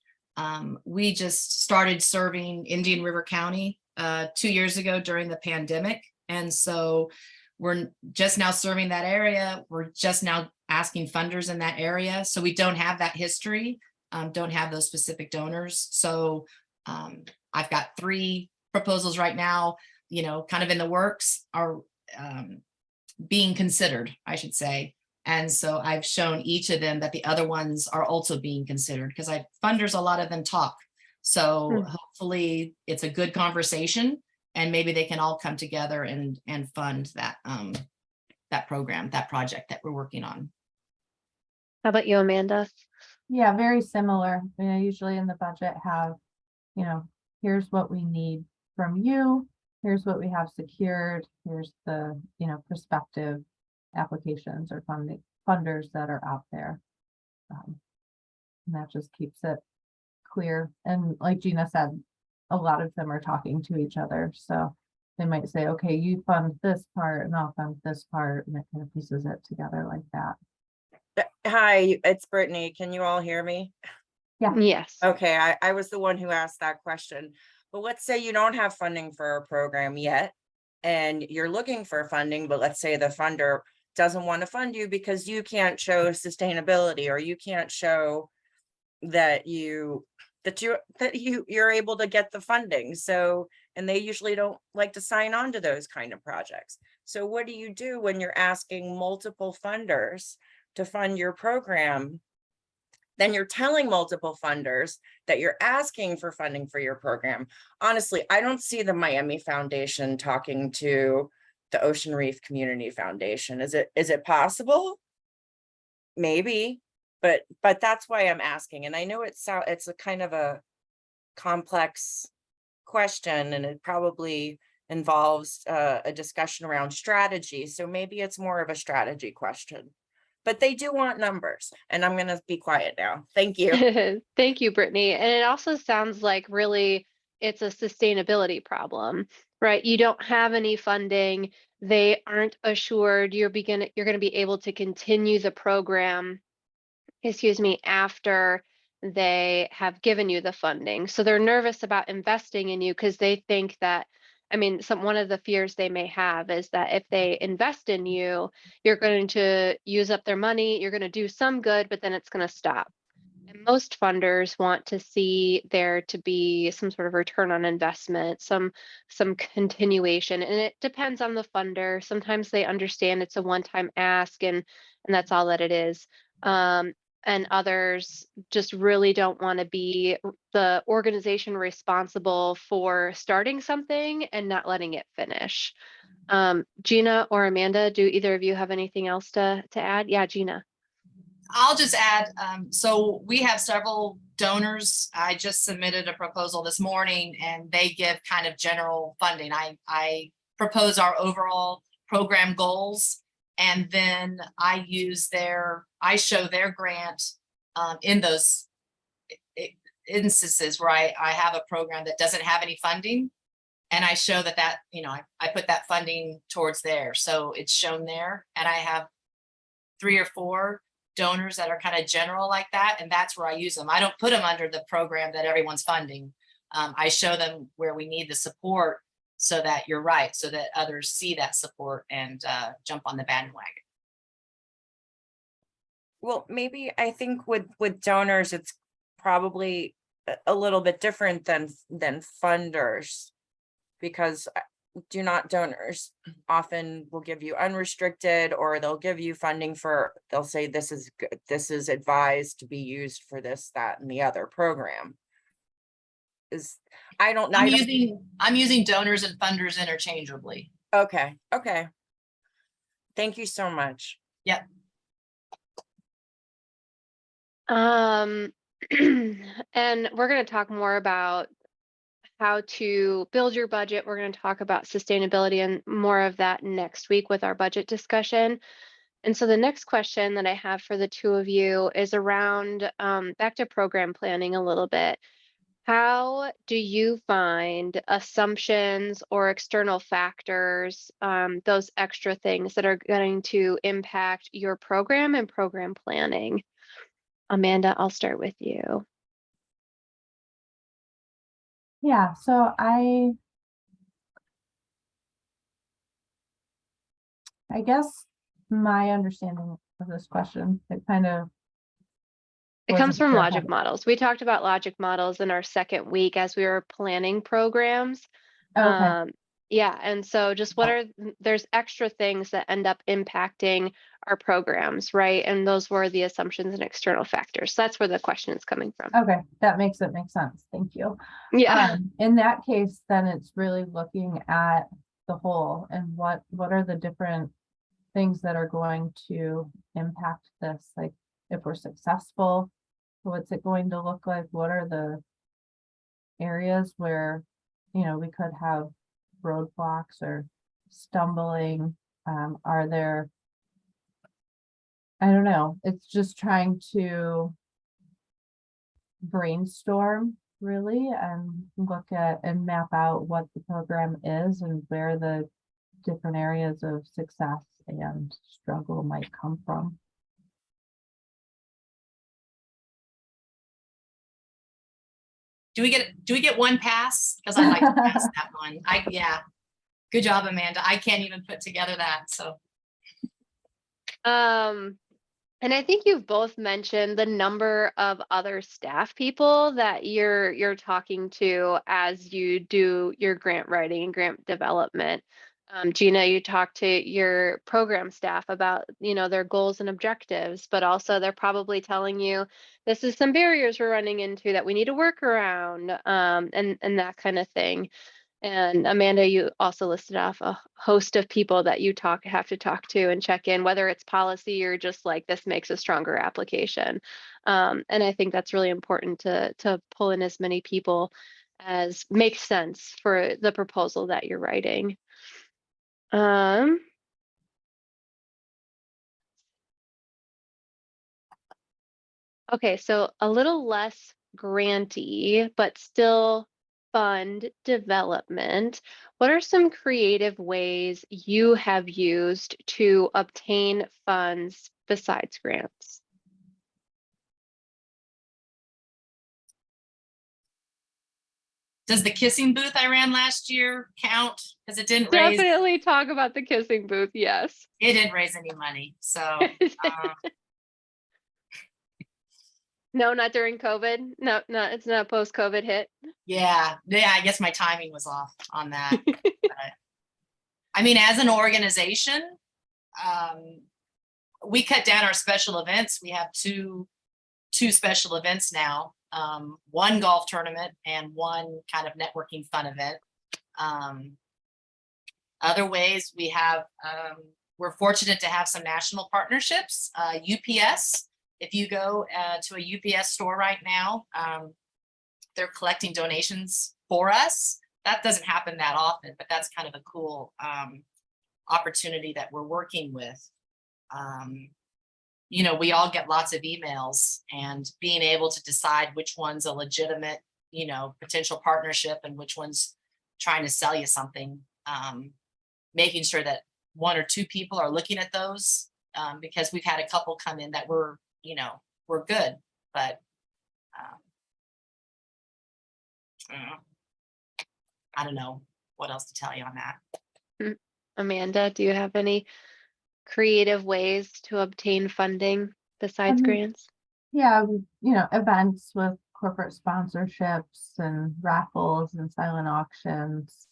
We just started serving Indian River County 2 years ago during the pandemic. And so we're just now serving that area. We're just now asking funders in that area. So we don't have that history, don't have those specific donors. So I've got 3 proposals right now, you know, kind of in the works, are being considered, I should say. And so I've shown each of them that the other ones are also being considered, because funders, a lot of them talk. So hopefully it's a good conversation, and maybe they can all come together and fund that that program, that project that we're working on. How about you, Amanda? Yeah, very similar. You know, usually in the budget have, you know, here's what we need from you. Here's what we have secured. Here's the, you know, prospective applications or funders that are out there. And that just keeps it clear. And like Gina said, a lot of them are talking to each other. So they might say, okay, you fund this part and I'll fund this part, and it kind of pieces it together like that. Hi, it's Brittany. Can you all hear me? Yeah. Yes. Okay, I was the one who asked that question. But let's say you don't have funding for a program yet, and you're looking for funding, but let's say the funder doesn't want to fund you because you can't show sustainability, or you can't show that you're able to get the funding. So, and they usually don't like to sign on to those kind of projects. So what do you do when you're asking multiple funders to fund your program? Then you're telling multiple funders that you're asking for funding for your program. Honestly, I don't see the Miami Foundation talking to the Ocean Reef Community Foundation. Is it possible? Maybe, but that's why I'm asking. And I know it's a kind of a complex question, and it probably involves a discussion around strategy. So maybe it's more of a strategy question. But they do want numbers, and I'm going to be quiet now. Thank you. Thank you, Brittany. And it also sounds like really it's a sustainability problem, right? You don't have any funding. They aren't assured you're going to be able to continue the program, after they have given you the funding. So they're nervous about investing in you because they think that, I mean, one of the fears they may have is that if they invest in you, you're going to use up their money, you're going to do some good, but then it's going to stop. And most funders want to see there to be some sort of return on investment, some continuation, and it depends on the funder. Sometimes they understand it's a one-time ask and that's all that it is. And others just really don't want to be the organization responsible for starting something and not letting it finish. Gina or Amanda, do either of you have anything else to add? Yeah, Gina. I'll just add, so we have several donors. I just submitted a proposal this morning, and they give kind of general funding. I propose our overall program goals, and then I show their grant in those instances where I have a program that doesn't have any funding, and I show that you know, I put that funding towards there. So it's shown there, and I have 3 or 4 donors that are kind of general like that, and that's where I use them. I don't put them under the program that everyone's funding. I show them where we need the support, so that you're right, so that others see that support and jump on the bandwagon. Well, maybe I think with donors, it's probably a little bit different than funders, because donors often will give you unrestricted, or they'll give you funding for, they'll say this is good, this is advised to be used for this, that, and the other program. I don't know. I'm using donors and funders interchangeably. Okay. Thank you so much. Yep. And we're going to talk more about how to build your budget. We're going to talk about sustainability and more of that next week with our budget discussion. And so the next question that I have for the two of you is around back to program planning a little bit. How do you find assumptions or external factors, those extra things that are going to impact your program and program planning? Amanda, I'll start with you. Yeah, so I guess my understanding of this question, it kind of It comes wasn't from sure logic models. We talked about logic models in our second week as we were planning programs. okay, Yeah, and so just there's extra things that end up impacting our programs, right? And those were the assumptions and external factors. So that's where the question is coming from. okay, that makes sense. Thank you. Yeah. In that case, then it's really looking at the whole and what are the different things that are going to impact this? Like if we're successful, what's it going to look like? What are the areas where, we could have roadblocks or stumbling? Are there, I don't know, it's just trying to brainstorm really and look at and map out what the program is and where the different areas of success and struggle might come from. Do we get one pass? Because I'd like to pass that one. Yeah. Good job, Amanda. I can't even put together that, so. And I think you've both mentioned the number of other staff people that you're talking to as you do your grant writing and grant development. Gina, you talk to your program staff about, their goals and objectives, but also they're probably telling you this is some barriers we're running into that we need to work around, and that kind of thing. And Amanda, you also listed off a host of people that you have to talk to and check in, whether it's policy or just like this makes a stronger application. And I think that's really important to pull in as many people as makes sense for the proposal that you're writing. Okay, so a little less granty, but still fund development. What are some creative ways you have used to obtain funds besides grants? Does the kissing booth I ran last year count? Because it didn't raise Definitely talk about the kissing booth, yes. any money. So No, not during COVID. No, it's not a post-COVID hit. yeah, I guess my timing was off on that. But, I mean, as an organization, we cut down our special events. We have two special events now. One golf tournament and one kind of networking fun event. Other ways we have, we're fortunate to have some national partnerships. UPS, if you go to a UPS store right now, they're collecting donations for us. That doesn't happen that often, but that's kind of a cool opportunity that we're working with. We all get lots of emails, and being able to decide which one's a legitimate, potential partnership and which one's trying to sell you something. Making sure that one or two people are looking at those, because we've had a couple come in that were good, but I don't know what else to tell you on that. Amanda, do you have any creative ways to obtain funding besides grants? Yeah, events with corporate sponsorships and raffles and silent auctions.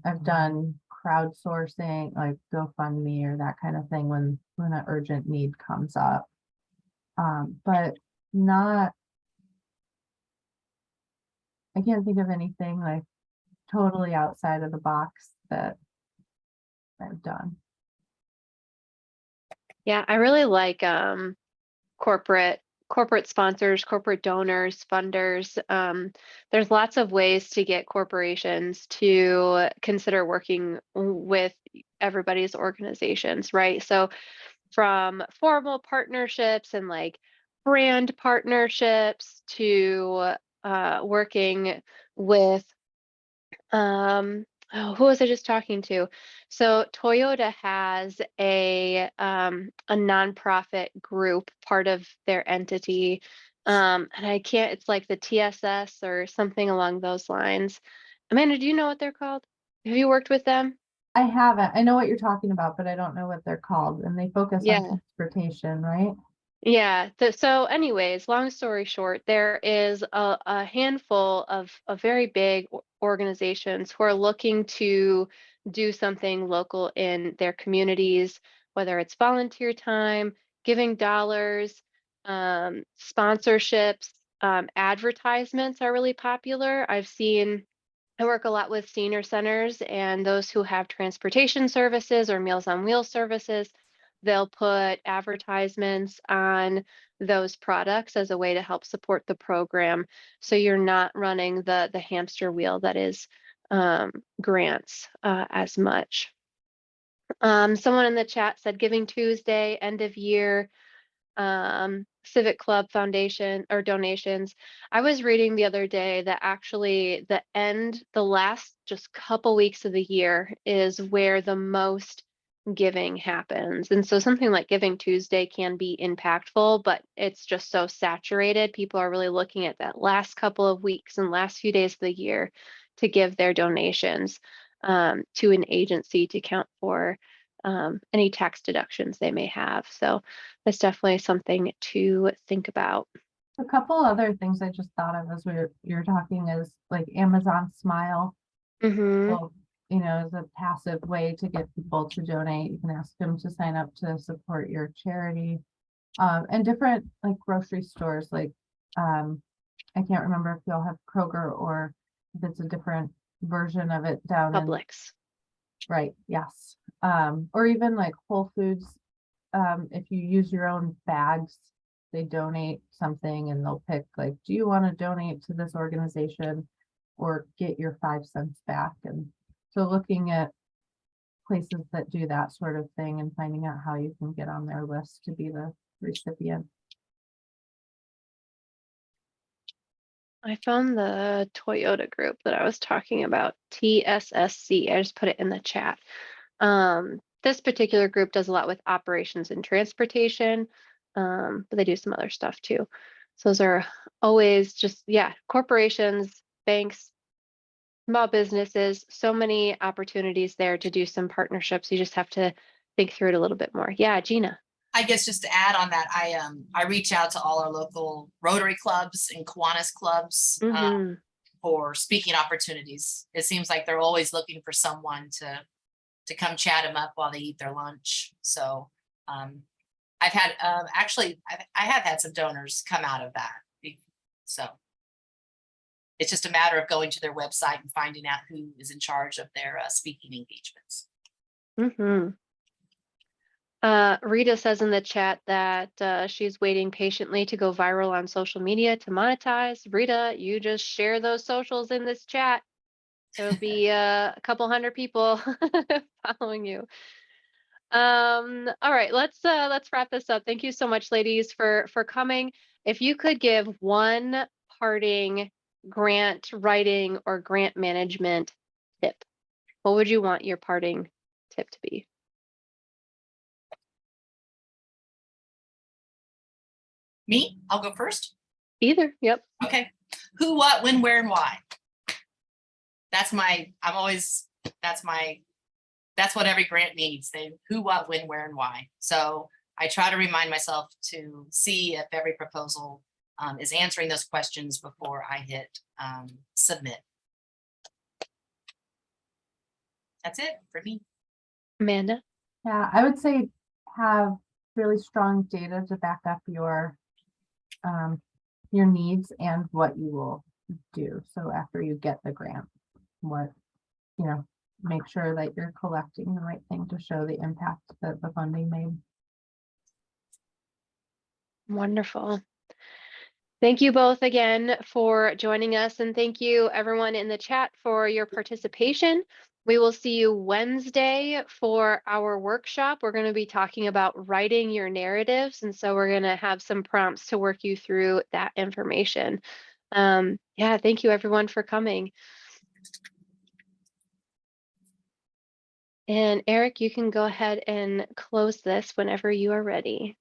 I've done crowdsourcing, like GoFundMe or that kind of thing when an urgent need comes up. But I can't think of anything like totally outside of the box that I've done. Yeah, I really like corporate sponsors, corporate donors, funders. There's lots of ways to get corporations to consider working with everybody's organizations, right? So from formal partnerships and like brand partnerships to working with who was I just talking to? So Toyota has a nonprofit group, part of their entity. And I can't, it's like the TSS or something along those lines. Amanda, do you know what they're called? Have you worked with them? I haven't. I know what you're talking about, but I don't know what they're called, and they focus on Yeah. transportation, right? Yeah. So anyways, long story short, there is a handful of very big organizations who are looking to do something local in their communities, whether it's volunteer time, giving dollars, sponsorships, advertisements are really popular. I work a lot with senior centers and those who have transportation services or Meals on Wheels services. They'll put advertisements on those products as a way to help support the program. So you're not running the hamster wheel that is grants as much. Someone in the chat said Giving Tuesday, end of year, Civic Club Foundation or donations. I was reading the other day that actually the last just couple weeks of the year is where the most giving happens. And so something like Giving Tuesday can be impactful, but it's just so saturated. People are really looking at that last couple of weeks and last few days of the year to give their donations to an agency to count for any tax deductions they may have. So that's definitely something to think about. A couple other things I just thought of as you're talking is like Amazon Smile. Mm-hmm. Well, is a passive way to get people to donate. You can ask them to sign up to support your charity. And different like grocery stores, like I can't remember if y'all have Kroger or if it's a different version of it down in Publix. right, yes. Or even like Whole Foods, if you use your own bags, they donate something and they'll pick like, do you want to donate to this organization or get your 5 cents back? And so looking at places that do that sort of thing and finding out how you can get on their list to be the recipient. I found the Toyota group that I was talking about, TSSC. I just put it in the chat. This particular group does a lot with operations and transportation, but they do some other stuff too. So those are always just, yeah, corporations, banks, small businesses, so many opportunities there to do some partnerships. You just have to think through it a little bit more. Yeah, Gina. I guess just to add on that, I reach out to all our local Rotary clubs and Kiwanis clubs Mm-hmm. for speaking opportunities. It seems like they're always looking for someone to come chat them up while they eat their lunch. So I've had actually I have had some donors come out of that. So it's just a matter of going to their website and finding out who is in charge of their speaking engagements. Mm-hmm. Rita says in the chat that she's waiting patiently to go viral on social media to monetize. Rita, you just share those socials in this chat. There'll be a couple hundred people following you. All right, let's wrap this up. Thank you so much, ladies, for coming. If you could give one parting grant writing or grant management tip, what would you want your parting tip to be? Me? I'll go first. Either. Yep. Okay. Who, what, when, where, and why. That's what every grant needs. Who, what, when, where, and why. So I try to remind myself to see if every proposal is answering those questions before I hit submit. That's it for me. Amanda? Yeah, I would say have really strong data to back up your needs and what you will do. So after you get the grant, make sure that you're collecting the right thing to show the impact that the funding made. Wonderful. Thank you both again for joining us, and thank you everyone in the chat for your participation. We will see you Wednesday for our workshop. We're going to be talking about writing your narratives. And so we're going to have some prompts to work you through that information. Yeah, thank you everyone for coming. And Eric, you can go ahead and close this whenever you are ready.